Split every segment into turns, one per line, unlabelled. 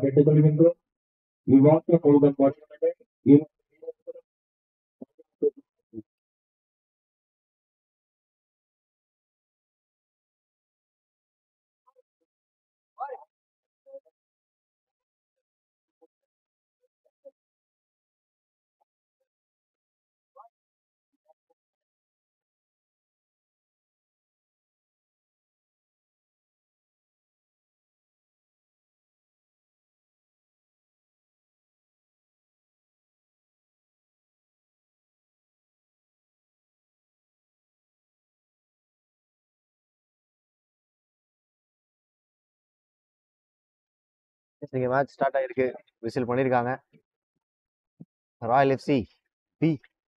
கேட்டுக்கொள்கின்றோம். விவாத கொள்கை பட்டியலை
நீங்க மேட்ச் ஸ்டார்ட் ஆயிருக்கு. விசில் பண்ணிருக்காங்க. ராயல் எஃப்சி பி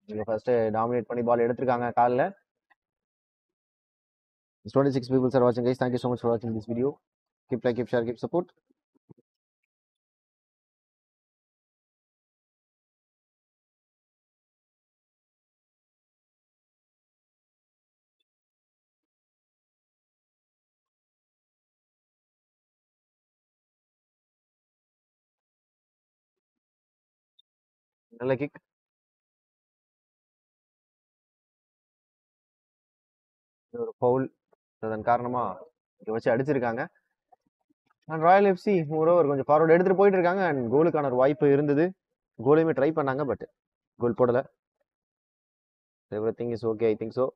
நீங்க ஃபர்ஸ்ட் டாமினேட் பண்ணி பால் எடுத்திருக்காங்க கால்ல. 26 people are watching guys. Thank you so much for watching this video. Keep like, keep share, keep support. நல்ல கிக். ஒரு ஃபவுல். அதன் காரணமா இங்க வச்சு அடிச்சிருக்காங்க. அண்ட் ராயல் எஃப்சி மோரோவர் கொஞ்சம் ஃபார்வர்ட் எடுத்துட்டு போயிட்டு இருக்காங்க. அண்ட் கோலுக்கான ஒரு வாய்ப்பு இருந்தது. கோலையுமே ட்ரை பண்ணாங்க, பட் கோல் போடல. Everything is okay, I think so.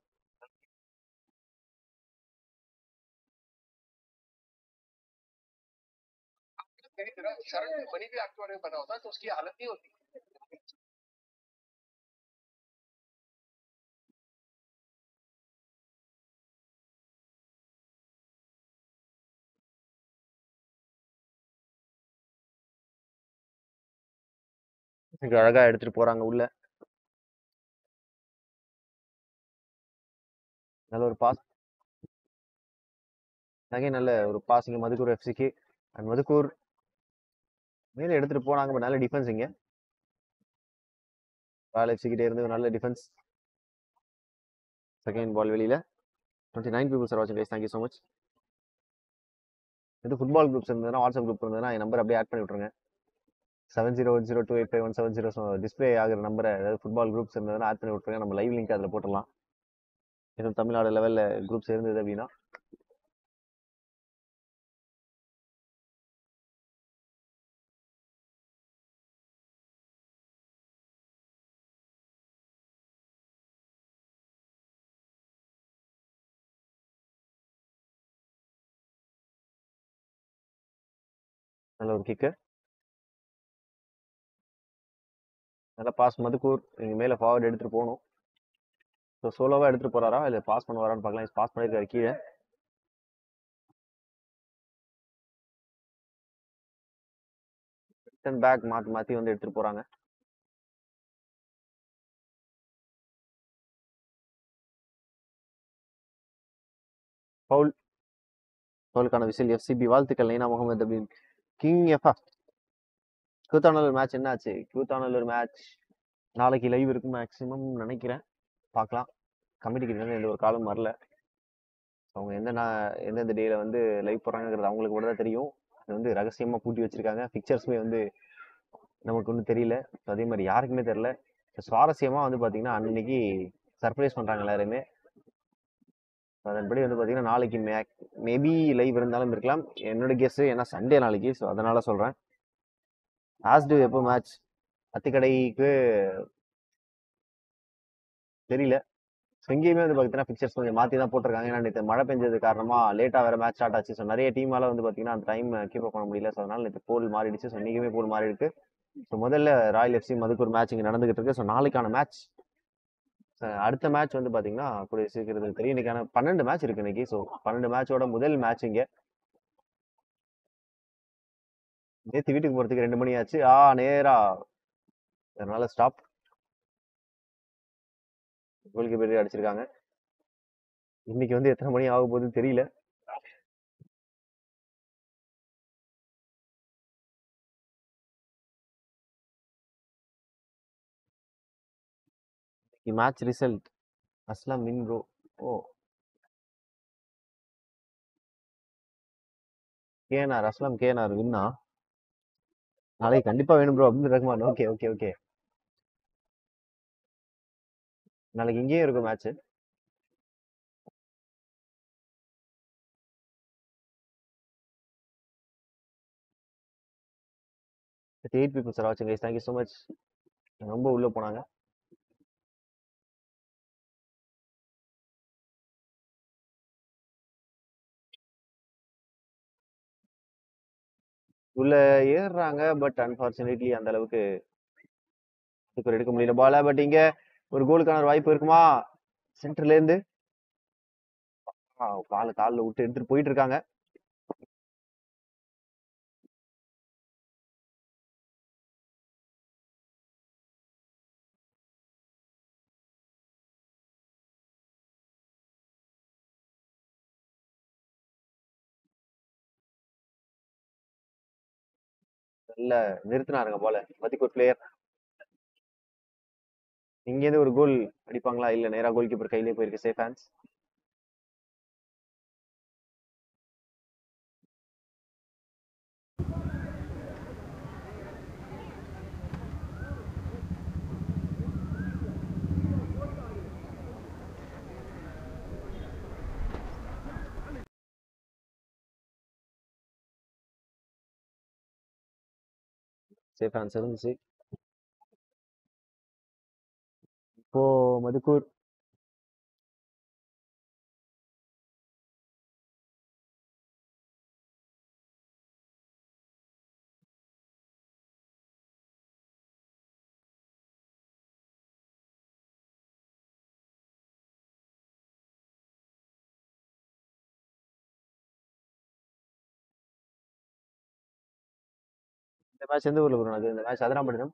शरण में बनी हुई एक्टिव बना होता तो उसकी हालत नहीं होती।
இங்க அழகா எடுத்துட்டு போறாங்க உள்ள. நல்ல ஒரு பாஸ். அகைன் நல்ல ஒரு பாஸ் இங்க மதுக்கூர் எஃப்சிக்கு. அண்ட் மதுக்கூர் மேல எடுத்துட்டு போனாங்க, பட் நல்ல டிஃபென்ஸ் இங்க. ராயல் எஃப்சி கிட்டே இருந்து நல்ல டிஃபென்ஸ். செகண்ட் பால் வெளியில. 29 people are watching guys. Thank you so much. இது ஃபுட்பால் குரூப்ஸ் இருந்ததுன்னா, வாட்ஸ்அப் குரூப் இருந்ததுன்னா என் நம்பர் அப்படியே ஆட் பண்ணி விட்ருங்க. 7010285170 டிஸ்பிளே ஆகிற நம்பரை, அதாவது ஃபுட்பால் குரூப்ஸ் இருந்ததுன்னா ஆட் பண்ணி விட்ருங்க. நம்ம லைவ் லிங்க் அதில் போட்டுடலாம். எதுவும் தமிழ்நாடு லெவலில் குரூப்ஸ் இருந்தது அப்படின்னா. நல்ல ஒரு கிக்கு. நல்ல பாஸ் மதுக்கூர். நீங்கள் மேலே ஃபார்வர்ட் எடுத்துகிட்டு போகணும். ஸோ சோலோவாக எடுத்துகிட்டு போகிறாரா இல்லை பாஸ் பண்ண வரான்னு பார்க்கலாம். பாஸ் பண்ணியிருக்காரு கீழே. ரிட்டன் பேக் மாற்றி மாற்றி வந்து எடுத்துகிட்டு போகிறாங்க. ஃபவுல். ஃபவுலுக்கான விசில். எஃப்சிபி வாழ்த்துக்கள் நைனா முகமது அப்படின்னு. கிங் எஃப்ஆ கூத்தாநல்லூர் மேட்ச் என்ன ஆச்சு? கூத்தாநல்லூர் மேட்ச் நாளைக்கு லைவ் இருக்கும் மேக்ஸிமம் நினைக்கிறேன். பார்க்கலாம். கமிட்டிக்கு எந்த ஒரு காலம் வரல. அவங்க எந்தெந்த டேல வந்து லைவ் போடுறாங்கிறது அவங்களுக்கு கூட தான் தெரியும். அது வந்து ரகசியமாக பூட்டி வச்சிருக்காங்க. பிக்சர்ஸுமே வந்து நமக்கு ஒன்றும் தெரியல. அதே மாதிரி யாருக்குமே தெரியல. சுவாரஸ்யமாக வந்து பார்த்தீங்கன்னா அன்னைக்கு சர்ப்ரைஸ் பண்ணுறாங்க எல்லாருமே. அதன்படி வந்து பார்த்தீங்கன்னா நாளைக்கு மேபி லைவ் இருந்தாலும் இருக்கலாம். என்னோட கெஸ்ஸு, ஏன்னா சண்டே நாளைக்கு, ஸோ அதனால சொல்கிறேன். ஆஸ்டு எப்போ மேட்ச்? அத்திக்கடைக்கு தெரியல. எங்கேயுமே வந்து பார்த்தீங்கன்னா பிக்சர்ஸ் கொஞ்சம் மாற்றி தான் போட்டிருக்காங்க. ஏன்னா நேற்று மழை பெஞ்சது காரணமாக லேட்டாக வேறு மேட்ச் ஸ்டார்ட் ஆச்சு. ஸோ நிறைய டீமால வந்து பார்த்தீங்கன்னா அந்த டைம் கீப் பண்ண முடியல. ஸோ அதனால நேற்று போல் மாறிடுச்சு. ஸோ இன்றைக்குமே போல் மாறி இருக்கு. ஸோ முதல்ல ராயல் எஃப்சி மதுக்கூர் மேட்ச் இங்கே நடந்துகிட்டு இருக்கு. ஸோ நாளைக்கான மேட்ச், அடுத்த மேட்ச் வந்து பார்த்தீங்கன்னா கூடிய சீக்கிரத்தில் தெரியும். இன்னைக்கான 12 மேட்ச் இருக்கு இன்னைக்கு. ஸோ 12 மேட்சோட முதல் மேட்ச் இங்கே. நேற்று வீட்டுக்கு போகிறதுக்கு 2 மணி ஆச்சு. நேரா அதனால ஸ்டாப். கோலுக்கு பேர் அடிச்சிருக்காங்க. இன்னைக்கு வந்து எத்தனை மணி ஆக போகுதுன்னு தெரியல. மேட்ச் ரிசல்ட் அஸ்லாம் வின் ப்ரோ. கேஎன்ஆர் அஸ்லாம் கேஎன்ஆர் வின்னா. நாளைக்கு கண்டிப்பா வேணும் bro Abdul Rahman. Okay okay okay. நாளைக்கு இங்கேயும் இருக்கும் மேட்ச். எயிட் பீப்புள்ஸ் ஆர் வாட்சிங் கைஸ். Thank you so much. ரொம்ப உள்ள போனாங்க. உள்ள ஏறுறாங்க. பட் அன்பார்ச்சுனேட்லி அந்த அளவுக்கு எடுக்க முடியல பால. பட் இங்க ஒரு கோலுக்கான ஒரு வாய்ப்பு இருக்குமா? சென்டர்ல இருந்து காலில் விட்டு எடுத்துட்டு போயிட்டு இருக்காங்க. நல்ல நிறுத்தினாருங்க போல மதிக்கு ஒரு பிளேயர். இங்கேருந்து ஒரு கோல் அடிப்பாங்களா? இல்ல நேரா கோல் கீப்பர் கையிலே போயிருக்கு. Safe hands. சேஃப் ஹேண்ட்ஸ் இருந்துச்சு. இப்போ மதுக்கூர் இந்த மேட்ச் எந்த ஊர்ல வரும்? அது இந்த மேட்ச் அதிராம்பட்டினம்.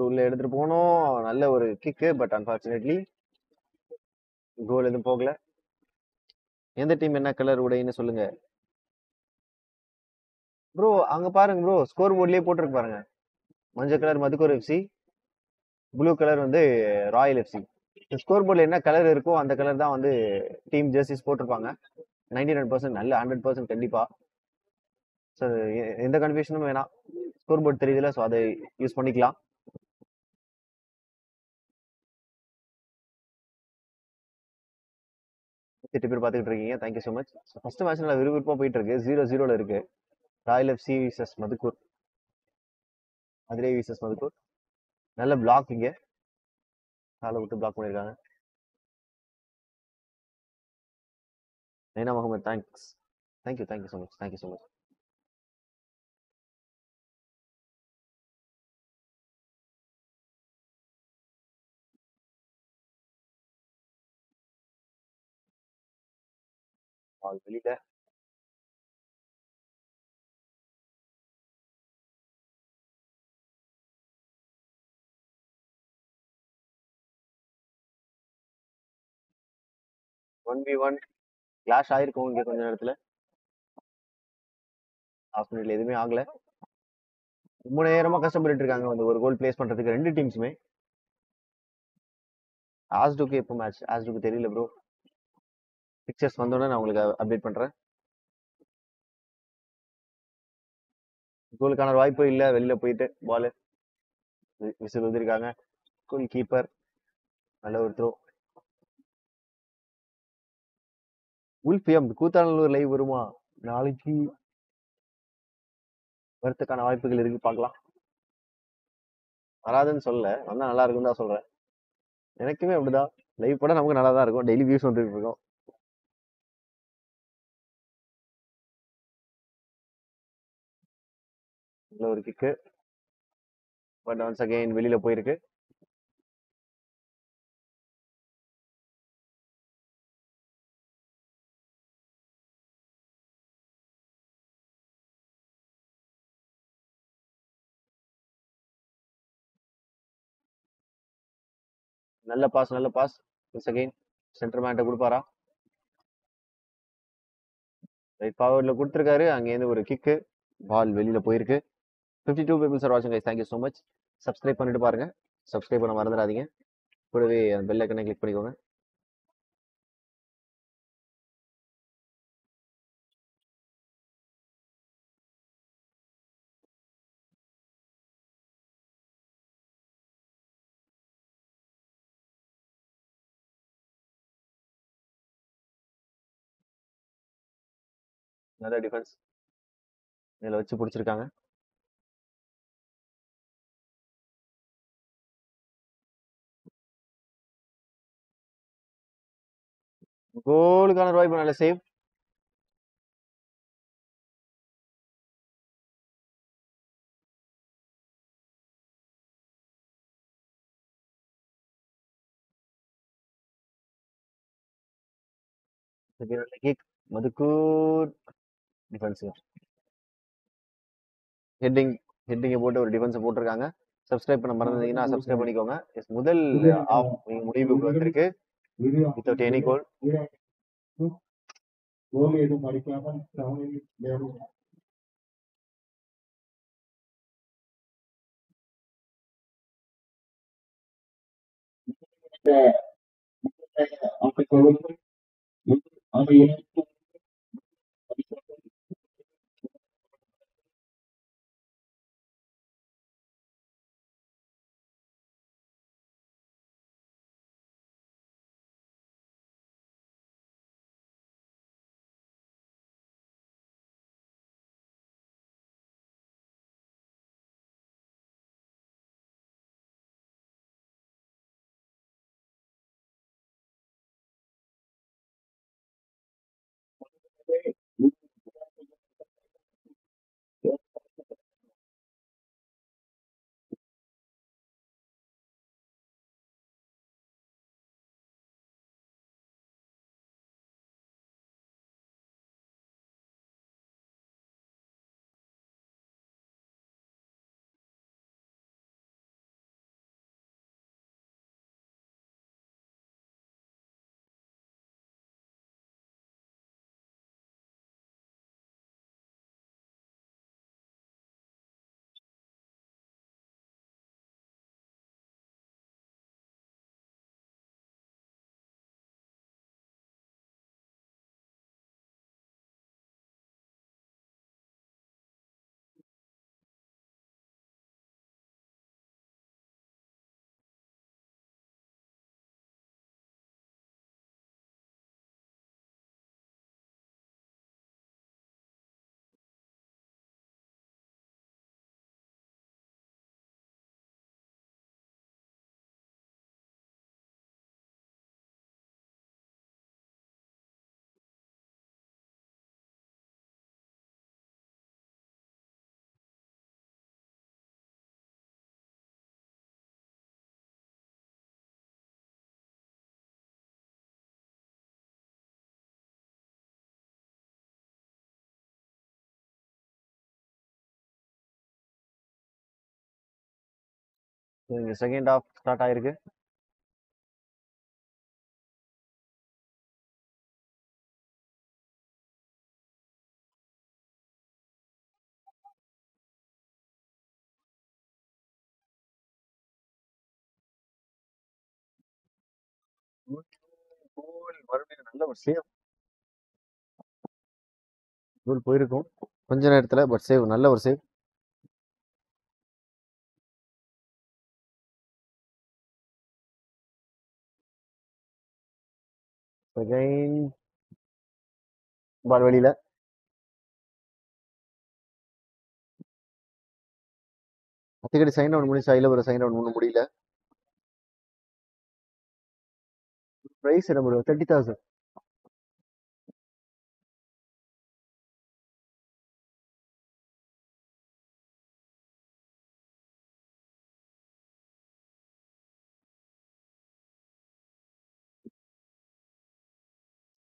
உள்ள எடுத்துட்டு போனோம். நல்ல ஒரு கிக்கு. பட் அன்பார்ச்சுனேட்லி கோல் எதுவும் போகல. எந்த டீம் என்ன கலர் உடைன்னு சொல்லுங்க ப்ரோ. அங்க பாருங்க ப்ரோ, ஸ்கோர் போர்ட்லயே போட்டிருக்கு பாருங்க. மஞ்சள் colour Madukkur FC, blue colour வந்து ராயல் எஃப்சி. ஸ்கோர் போர்டில் என்ன கலர் இருக்கோ அந்த கலர் தான் வந்து டீம் ஜெர்சிஸ் போட்டிருப்பாங்க. 99% நல்ல 100% கண்டிப்பா. ஸோ எந்த கன்ஃபியூஷனும் வேணாம். ஸ்கோர் போர்டு தெரியுதுல, ஸோ அதை யூஸ் பண்ணிக்கலாம். எட்டு பேர் பார்த்துக்கிட்டு இருக்கீங்க. Thank you so much. First match நல்லா விறுவிறுப்பாக போயிட்டு இருக்கு. 0-0 இருக்கு. Royal FC versus Madukkur. Madurai versus Madukkur. நல்ல பிளாக் இங்க. காலை விட்டு பிளாக் பண்ணியிருக்காங்க. Naina Mohammed thanks. Thank you so much. Thank you so much. வெளியில 1v1 கிளாஷ் ஆயிருக்கும் இங்க கொஞ்ச நேரத்துல. ஹாஃப் மினிட்ல எதுவுமே ஆகல. ரொம்ப நேரமா கஷ்டப்பட்டு இருக்காங்க வந்து ஒரு கோல் பிளேஸ் பண்றதுக்கு ரெண்டு டீம்ஸுமே. ஆஸ்டுக்கு எப்போ மேட்ச்? ஆஸ்டுக்கு தெரியல ப்ரோ. பிக்சர்ஸ் வந்தோடனே நான் உங்களுக்கு அப்டேட் பண்றேன். கோலுக்கான வாய்ப்பு இல்ல. வெளியில போயிட்டு பால் விசில் ஊதிருக்காங்க. கோல் கீப்பர் நல்ல ஒரு த்ரோ. உல்பியம் கூத்தாநல்லூர் லைவ் வருமா நாளைக்கு? வரத்துக்கான வாய்ப்புகள் இருக்கு, பார்க்கலாம். வராதுன்னு சொல்ல, வந்தா நல்லா இருக்குன்னு தான் சொல்றேன். எனக்குமே அப்படிதான். லைவ் போட நமக்கு நல்லா தான் இருக்கும். டெய்லி வியூஸ் வந்துட்டு இருக்கோம். நல்ல ஒரு கிக்கு. பட் ஒன்ஸ் அகைன் வெளியில போயிருக்கு. நல்ல பாஸ். ஒன்ஸ் அகைன் சென்டர் மேன்ட்ட கொடுப்பாரா? ரைட் ஃபார்வர்ட்ல கொடுத்துருக்காரு. அங்கேருந்து ஒரு கிக்கு. பால் வெளியில போயிருக்கு. 52 பீப்புள்ஸ் ஆர் வாட்சிங் guys. Thank you so much. Subscribe பண்ணிட்டு பாருங்க. சப்ஸ்கிரைப் பண்ண மறந்துடாதீங்க. கூடவே பெல் ஐக்கனை கிளிக் பண்ணிக்கோங்க. நல்ல டிஃபென்ஸ் இதில் வச்சு பிடிச்சிருக்காங்க. கோலுக்கான வாய்ப்பு, நல்ல சேவ். கிக் மதுக்கூர் டிஃபென்ஸ் ஹெட்டிங்கை போட்டு ஒரு டிஃபென்ஸை போட்டிருக்காங்க. சப்ஸ்கிரைப் பண்ண மறந்துட்டீங்கன்னா சப்ஸ்கிரைப் பண்ணிக்கோங்க. முதல் ஆஃப் முடிவுக்கு வந்திருக்கு வித்தவுட் எனி கோல்.
கோல் எதுவும் அடிக்காமல்
இங்க செகண்ட் ஆஃப் ஸ்டார்ட் ஆயிருக்கு. மறுபடியும் நல்ல ஒரு சேவ். கோல் போயிருக்கும் கொஞ்ச நேரத்துல, பட் சேவ், நல்ல ஒரு சேவ். செகண்ட் பால் வெளியில. அத்திக்கடி சைன் அவுட் முடிஞ்சா இல்ல, ஒரு சைன் அவுட் ஒன்றும் முடியல. பிரைஸ் என்ன பண்ணுவோம், 30,000.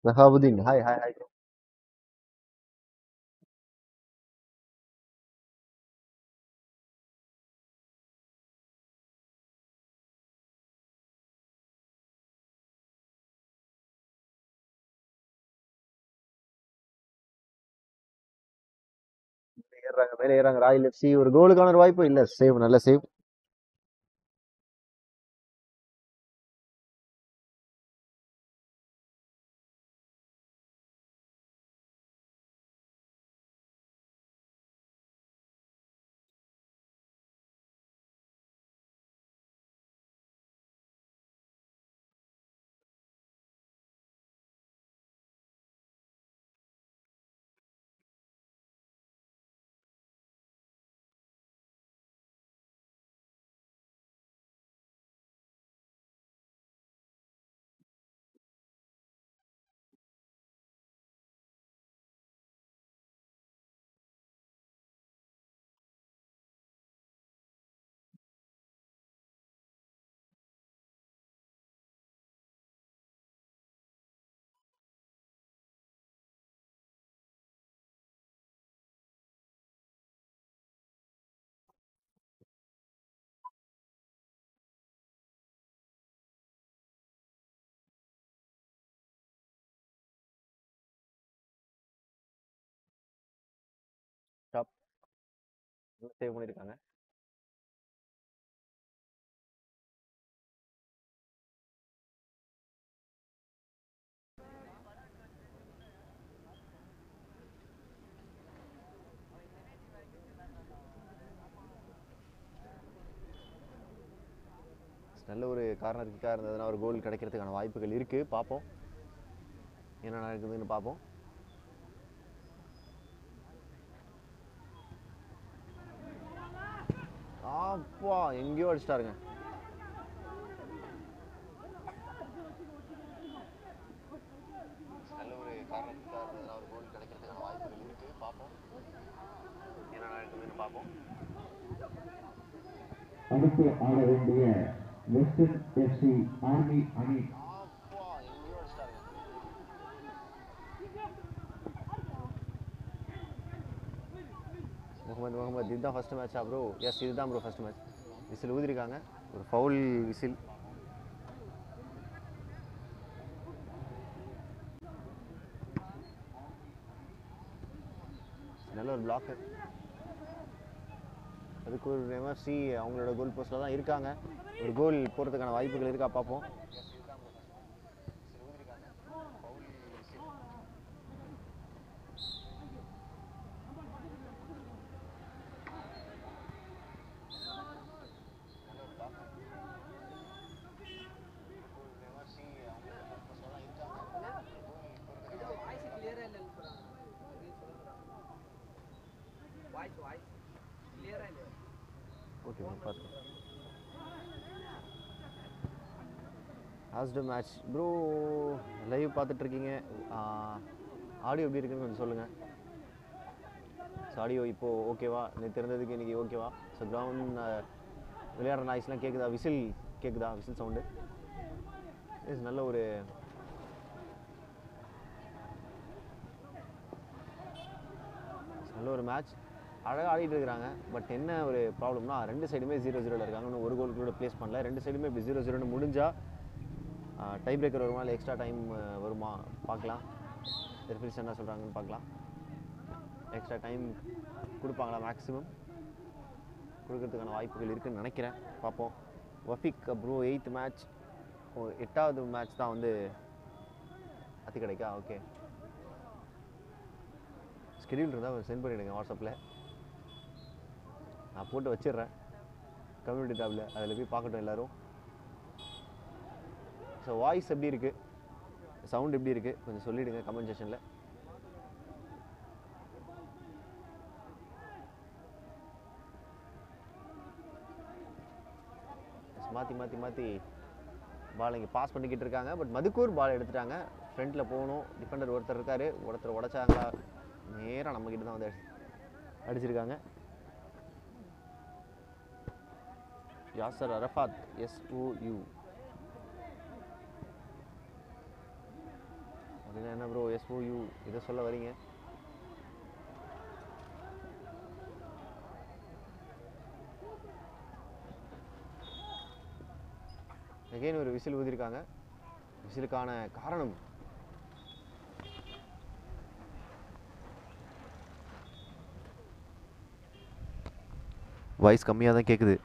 Shahabuddin, hi hi hi. ஏறாங்க, மேலே ஏறாங்க ராயல் எஃப்சி. ஒரு கோலுக்கான ஒரு வாய்ப்பு இல்ல, சேவ், நல்ல சேவ். சேவ் பண்ணியிருக்காங்க. நல்ல ஒரு கார்னர் கிக்காக இருந்ததுன்னா ஒரு கோல் கிடைக்கிறதுக்கான வாய்ப்புகள் இருக்குது. பார்ப்போம் என்ன நடக்குதுன்னு பார்ப்போம். அப்பா எங்கேயோ அடிச்சிட்டாருங்க. நல்ல ஒரு கார்னர் கிக்காக இருந்ததுன்னா ஒரு கோல் கிடைக்கிறதுக்கான வாய்ப்புகள் இருக்குது. பார்ப்போம் என்ன நடக்குதுன்னு பார்ப்போம்.
அடுத்து ஆட வேண்டிய வெஸ்டர்ன் எஃப்சி ஆர்மி அணி.
முகமது இதுதான் ஃபர்ஸ்ட் மேட்சா ப்ரோ? எஸ் இதுதான் ப்ரோ ஃபர்ஸ்ட் மேட்ச். விசில் ஊதிருக்காங்க, ஒரு ஃபவுல் விசில். நல்ல ஒரு பிளாக்கு. அதுக்கு ஒரு எம்எஃப்சி அவங்களோட கோல் போஸ்ட்டில் தான் இருக்காங்க. ஒரு கோல் போகிறதுக்கான வாய்ப்புகள் இருக்கா பார்ப்போம். ஓகே பார்த்து லாஸ்ட் மேட்ச் ப்ரோ லைவ் பார்த்துட்ருக்கீங்க. ஆடியோ எப்படி இருக்குன்னு கொஞ்சம் சொல்லுங்கள். ஸோ ஆடியோ இப்போது ஓகேவா? நேற்று இருந்ததுக்கு இன்றைக்கி ஓகேவா? ஸோ கிரவுண்ட் விளையாடுற நாய்ஸ்லாம் கேட்குதா? விசில் கேட்குதா? விசில் சவுண்டு இஸ் நல்ல ஒரு மேட்ச். அழகாக ஆடிட்டு இருக்கிறாங்க. பட் என்ன ஒரு ப்ராப்ளம்னா ரெண்டு சைடுமே 0-0 இருக்காங்க. இன்னும் ஒரு கோல் கூட ப்ளேஸ் பண்ணல. ரெண்டு சைடுமே இப்படி 0-0 முடிஞ்சால் டை பிரேக்கர் வருமா இல்லை எக்ஸ்ட்ரா டைம் வருமா பார்க்கலாம். ரெஃப்ரிஸ் என்ன சொல்கிறாங்கன்னு பார்க்கலாம். எக்ஸ்ட்ரா டைம் கொடுப்பாங்களா? மேக்ஸிமம் கொடுக்கறதுக்கான வாய்ப்புகள் இருக்குதுன்னு நினைக்கிறேன். பார்ப்போம். வஃபிக் ப்ரோ 8th மேட்ச், 8வது மேட்ச் தான் வந்து அத்தி கிடைக்கா? ஓகே, ஸ்கெடியூல் இருந்தால் சென்ட் பண்ணிவிடுங்க வாட்ஸ்அப்பில், நான் போட்டு வச்சிடுறேன் கம்யூனிட்டி டேபில், அதில் போய் பார்க்கட்டும் எல்லோரும். ஸோ வாய்ஸ் எப்படி இருக்குது, சவுண்ட் எப்படி இருக்குது கொஞ்சம் சொல்லிவிடுங்க கமெண்ட் செக்ஷனில். மாற்றி பால் இங்கே பாஸ் பண்ணிக்கிட்டு இருக்காங்க. பட் மதுக்கூர் பால் எடுத்துட்டாங்க. ஃப்ரண்ட்டில் போகணும், டிஃபெண்டர் ஒருத்தர் இருக்கார், ஒருத்தர் உடச்சாங்களா நேராக நம்மக்கிட்ட தான் வந்து அடிச்சிருக்காங்க. யாசர் அரஃபாத் SOU அப்படின்னா என்ன ப்ரோ? SOU இதை சொல்ல வரீங்க? அகைன் ஒரு விசில் ஊதிருக்காங்க. விசிலுக்கான காரணம் வாய்ஸ் கம்மியாக தான் கேட்குது.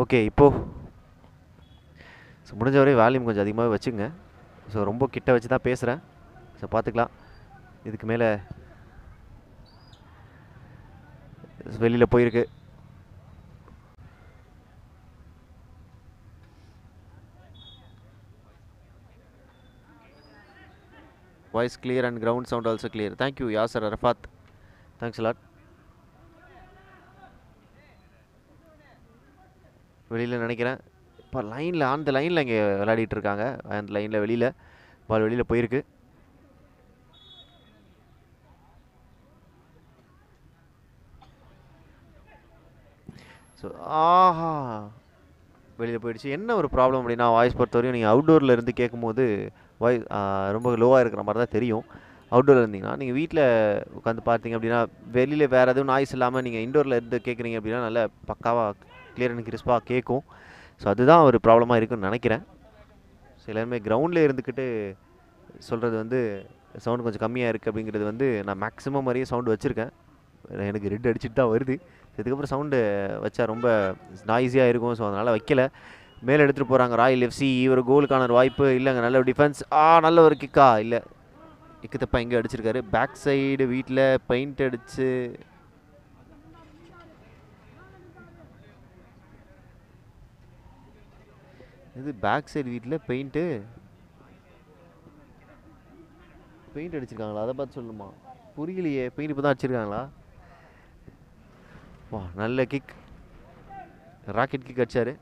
ஓகே, இப்போது ஸோ முடிஞ்ச வரை வால்யூம் கொஞ்சம் அதிகமாக வச்சுங்க. ஸோ ரொம்ப கிட்ட வச்சு தான் பேசுகிறேன். ஸோ பார்த்துக்கலாம். இதுக்கு மேலே வெளியில் போயிருக்கு. Voice clear and ground sound also clear. Thank you Yasir Arafat, thanks lot. வெளியில் நினைக்கிறேன் இப்போ லைனில் அந்த லைனில் இங்கே விளையாடிட்டு இருக்காங்க. அந்த லைனில் வெளியில் பால் வெளியில் போயிருக்கு. ஸோ ஆஹா வெளியில் போயிடுச்சு. என்ன ஒரு ப்ராப்ளம் அப்படின்னா வாய்ஸ் பொறுத்தவரையும் நீங்கள் அவுட்டோரில் இருந்து கேட்கும்போது வாய்ஸ் ரொம்ப லோவாக இருக்கிற மாதிரி தான் தெரியும். அவுட்டோரில் இருந்தீங்கன்னா நீங்கள் வீட்டில் உட்காந்து பார்த்தீங்க அப்படின்னா வெளியில் வேறு எதுவும் நாய்ஸ் இல்லாமல் நீங்கள் இன்டோரில் இருந்து கேட்குறீங்க அப்படின்னா நல்லா பக்காவாக கிளியர் அண்ட் கிறிஸ்பாக கேட்கும். ஸோ அதுதான் ஒரு ப்ராப்ளமாக இருக்குன்னு நினைக்கிறேன். ஸோ எல்லாருமே கிரவுண்டில் இருந்துக்கிட்டு சொல்கிறது வந்து சவுண்டு கொஞ்சம் கம்மியாக இருக்குது அப்படிங்கிறது வந்து நான் மேக்ஸிமம் மாதிரியே சவுண்டு வச்சுருக்கேன். எனக்கு ரெட் அடிச்சுட்டு தான் வருது. இதுக்கப்புறம் சவுண்டு வச்சா ரொம்ப நாய்ஸியாக இருக்கும். ஸோ அதனால் வைக்கல. மேலே எடுத்துகிட்டு போகிறாங்க ராயல் எஃப்சி. ஒரு கோலுக்கான ஒரு வாய்ப்பு இல்லைங்க. நல்ல ஒரு டிஃபென்ஸ். நல்ல ஒரு கிக்கா இல்லை, இக்கு தப்பா எங்கே அடிச்சிருக்காரு. பேக் சைடு வீட்டில் பெயிண்ட் அடிச்சு இது பேக் சைடு வீட்டில் பெயிண்ட் அடிச்சிருக்காங்களா? அதை பார்த்து சொல்லுமா, புரியலையே. பெயிண்ட் இப்போ தான் அடிச்சிருக்காங்களா? வா, நல்ல கிக், ராக்கெட் கிக் அடிச்சாரு,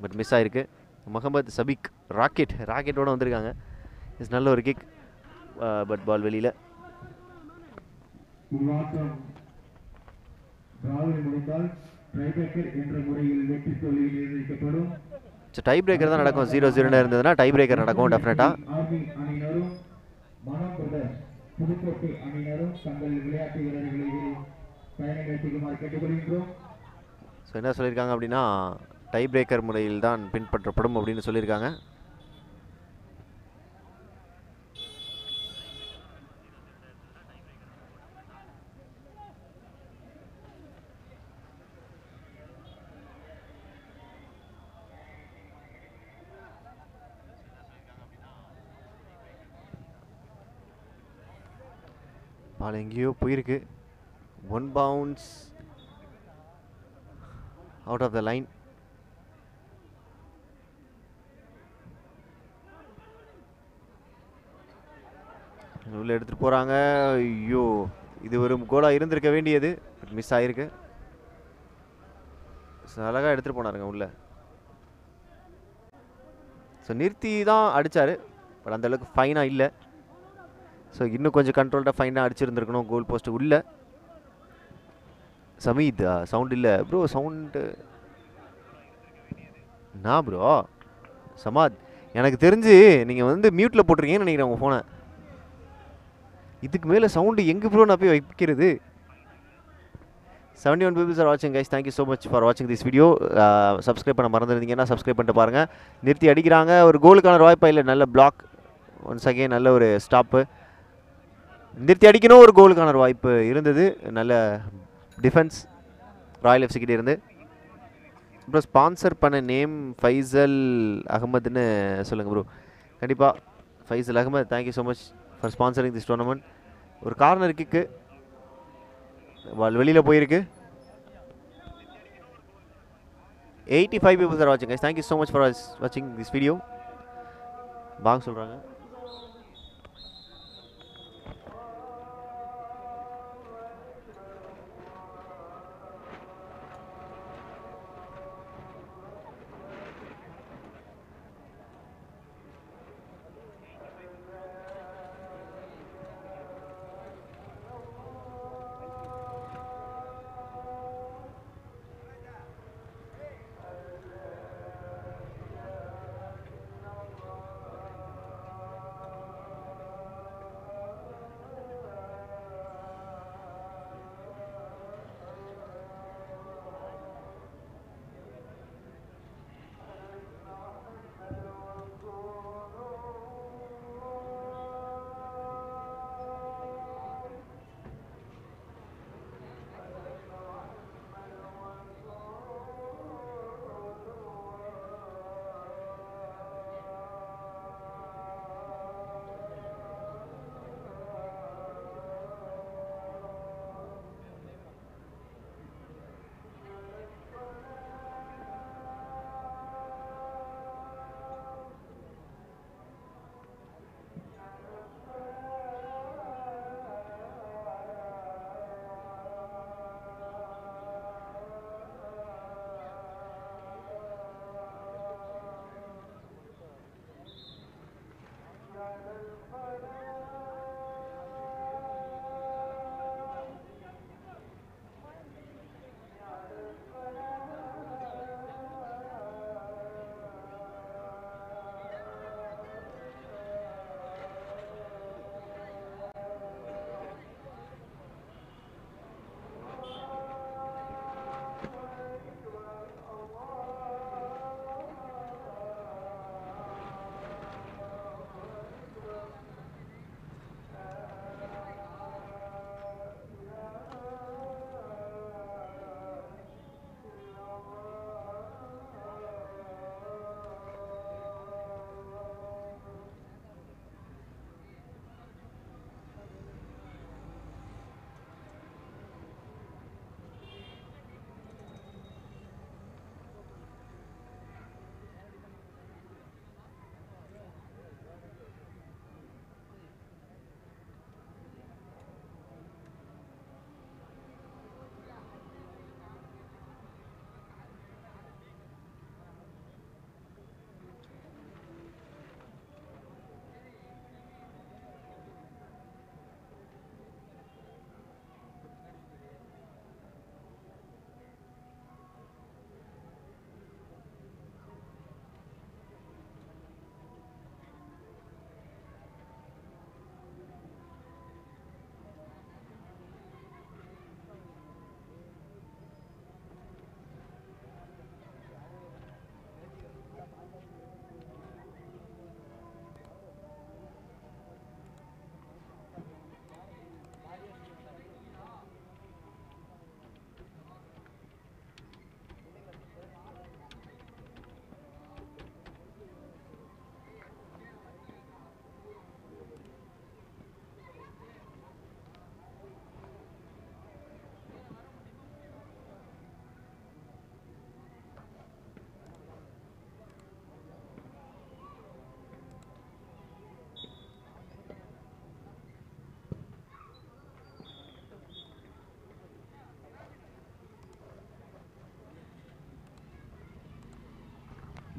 பட் மிஸ் ஆயிருக்கு. முகமது சபிக் ராக்கெட்டோட வந்திருக்காங்க. இஸ் நல்ல ஒரு கிக், பட் பால் வெளியில். டை பிரேக்கர் தான் நடக்கும். 0-0 இருந்ததுன்னா டை பிரேக்கர் நடக்கும் டெஃபினட்டா. ஸோ என்ன சொல்லியிருக்காங்க அப்படின்னா, டை பிரேக்கர் முறையில் தான் பின்பற்றப்படும் அப்படின்னு சொல்லியிருக்காங்க. பால் எங்கேயோ போயிருக்கு. 1 bounce out of the line. உள்ள எடுத்துட்டு போறாங்க. ஐயோ, இது ஒரு கோலா இருந்திருக்க வேண்டியது, மிஸ் ஆயிருக்கு. அழகா எடுத்துட்டு போனாருங்க உள்ள. ஸோ நிறுத்தி தான் அடிச்சாரு, பட் அந்த அளவுக்கு ஃபைனா இல்லை. ஸோ இன்னும் கொஞ்சம் கண்ட்ரோல்டாக ஃபைனாக அடிச்சிருந்துருக்கணும் கோல் போஸ்ட்டு உள்ள. சமீத் சவுண்ட் இல்லை ப்ரோ. சவுண்டு நான் ப்ரோ சமாத், எனக்கு தெரிஞ்சு நீங்கள் வந்து மியூட்டில் போட்டிருக்கீங்கன்னு நினைக்கிறேன் உங்கள் ஃபோனை. இதுக்கு மேலே சவுண்டு எங்கே ப்ரோ நான் போய் வைக்கிறது? 71 people are watching guys. Thank you so much for watching this video. Subscribe பண்ண மறந்துருந்தீங்கன்னா சப்ஸ்கிரைப் பண்ணிட்டு பாருங்கள். நிறுத்தி அடிக்கிறாங்க. ஒரு கோலுக்கான வாய்ப்பாக இல்லை, நல்ல பிளாக். ஒன்ஸ் அகெயின் நல்ல ஒரு ஸ்டாப்பு. நிறுத்தி அடிக்கணும். ஒரு கோலுக்கான ஒரு வாய்ப்பு இருந்தது. நல்ல டிஃபென்ஸ் ராயல் எஃப்சி கிட்டே இருந்து. ப்ரோ ஸ்பான்சர் பண்ண நேம் ஃபைசல் அகமதுன்னு சொல்லுங்கள் ப்ரோ. கண்டிப்பாக Faisal Ahmed, thank you so much for sponsoring this tournament. ஒரு கார்னர் கிக்கு, பால் வெளியில் போயிருக்கு. 85 people are watching guys. Thank you so much for watching this video. பாங்க சொல்கிறாங்க.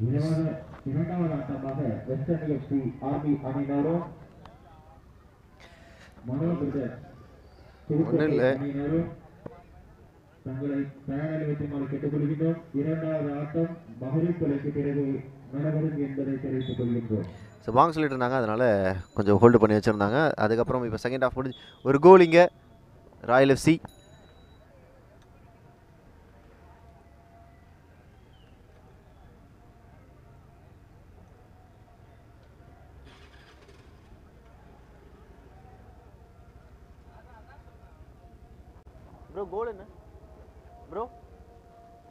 இரண்டாவது ஆட்டமாக வெஸ்டர்ன் எஃப்சி ஆர்மி அணியினரும் மனோபிரதர்
ஒன்றும் இல்லை.
அணியினரும் தங்களை தயாராக வைக்குமாறு கேட்டுக்கொள்கின்றோம். இரண்டாவது ஆட்டம் மகளிர் தொலைக்கு பிறகு நடைபெறும் என்பதை தெரிவித்துக் கொள்கின்றோம்.
ஸோ வாங்க சொல்லிட்டு இருந்தாங்க, அதனால் கொஞ்சம் ஹோல்டு பண்ணி வச்சுருந்தாங்க. அதுக்கப்புறம் இப்போ செகண்ட் ஹாஃப் முடிஞ்சு ஒரு கோல் இங்கே ராயல் எஃப்சி. ப்ரோ கோல் என்ன ப்ரோ?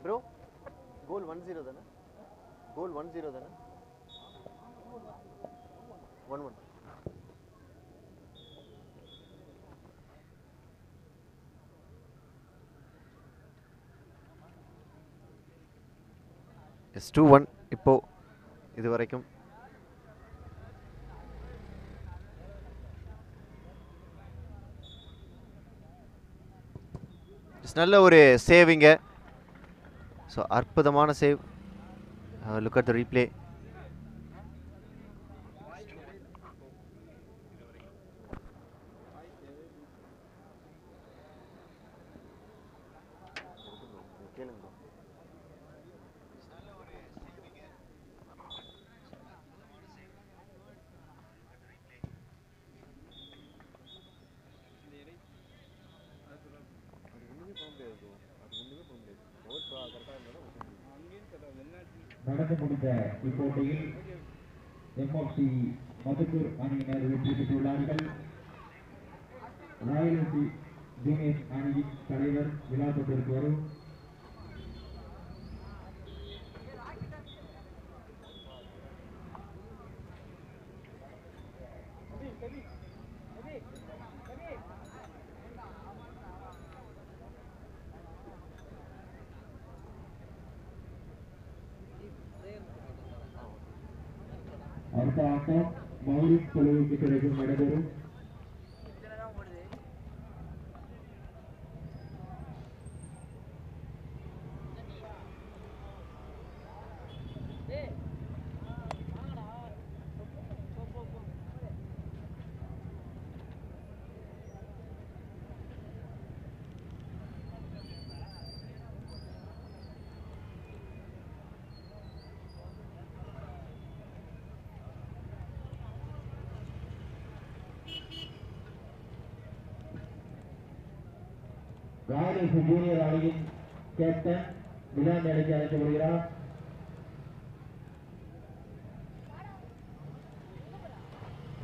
ப்ரோ கோல் 1-0 தானே? கோல் 1-0 தானே? 1-1. எஸ் 2-1 இப்போ இது வரைக்கும். நல்ல ஒரு சேவிங்க. ஸோ அற்புதமான save. Look at the replay.
நடந்து முடிந்த இப்போட்டியில் எம்எஃப்சி மதுக்கூர் அணியினர் வெற்றி பெற்றுள்ளார்கள். ராயல் எஃப்சி ஜூனியர் அணியின் தலைவர் விழாக்கத்திற்கு வரும். அடுத்த ஆட்டம் மௌலிக் தொழுவுக்கு பிறகு நடைபெறும். ராயல் எஃப்சி ஜூனியர் அணியின் கேப்டன் விழா மேடைக்கு அழைக்கப்படுகிறார்.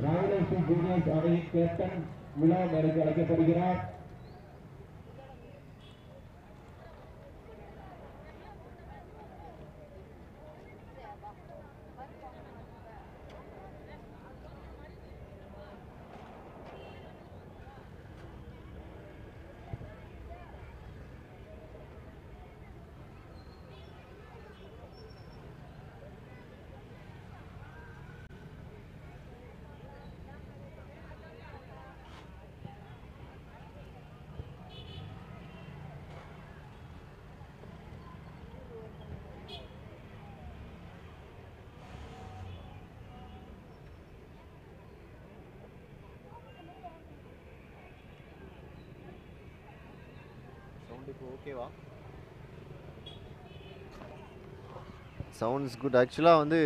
ராயல் எஃப்சி ஜூனியர் அணியின் கேப்டன் விழா மேடைக்கு அழைக்கப்படுகிறார்.
ஓகேவா? Sounds good. ஆக்சுவலாக வந்து